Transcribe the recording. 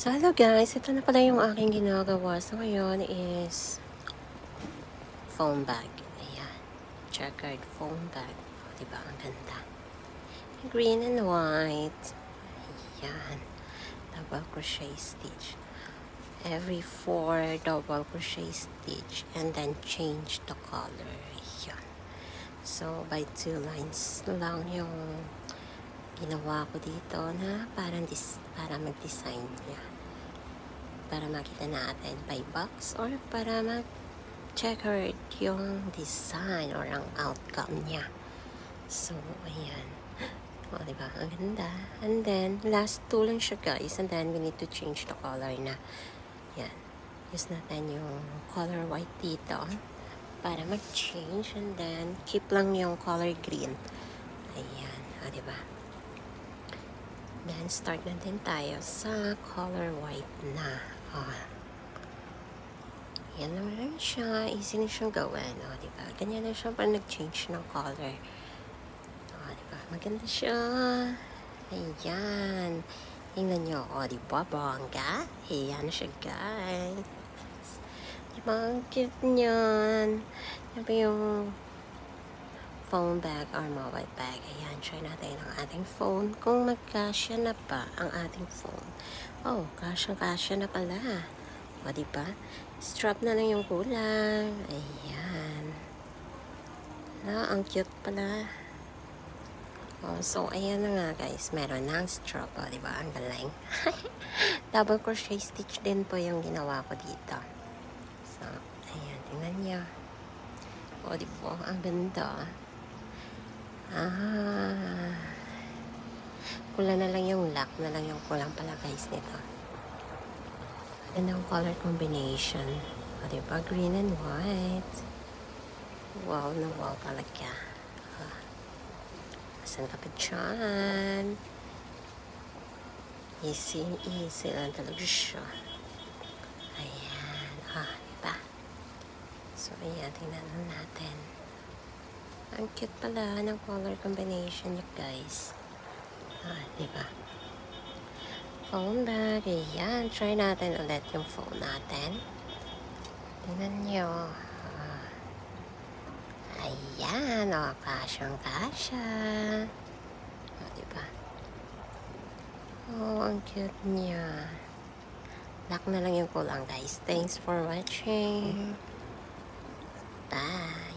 So, hello guys. Ito na pala yung aking ginagawa. So, ngayon is phone bag. Ayan. Checkered phone bag. O, diba? Ang ganda. Green and white. Ayan. Double crochet stitch. Every 4 double crochet stitch. And then change the color. Ayan. So, by 2 lines lang yung ginawa ko dito na para mag-design niya. Para makita natin by box or para mag-checkered yung design or ang outcome niya. So, ayan. O, diba? Ang ganda. And then, last 2 lang siya guys. And then, we need to change the color na. Yan. Use natin yung color white dito para mag-change. And then, keep lang yung color green. Ayan. O, diba? Then, start natin tayo sa color white na. Oh. Yan naman siya. Easy na siyang gawin. O, diba? Ganyan na siya pag nag-change ng color. O, diba? Maganda siya. Ayan. Tingnan nyo. O, diba? Bongga. Ayan na siya, guys. Diba? Ang cute niyan. Yan pa yung phone bag or mobile bag. Ayan, try natin ang ating phone. Kung magkasya na pa ang ating phone. Oh, kasyang-kasya na pala. O, diba? Strap na lang yung kulang. Ayan. Na, ang cute pala. Oh, so, ayan na nga, guys. Meron ng strap. O, diba? Ang galing. Double crochet stitch din po yung ginawa ko dito. So, ayan. Tingnan niyo. O, diba? Ang ganda. Kulang na lang yung lock na lang yung kulang pala guys nito. Ganda ang color combination. O, diba? Green and white. Wow na wow talaga. Asan ka pa dyan? Easy and easy lang talaga siya. Ayan. Diba? So, ayan. Tingnan natin. Ang cute pala ng color combination niya, guys. Diba? Phone bag. Ayan. Try natin ulit yung phone natin. Tingnan nyo. Ayan. O, kasyang-kasya. Diba? Oh, ang cute niya. Lock na lang yung kulang, guys. Thanks for watching. Bye.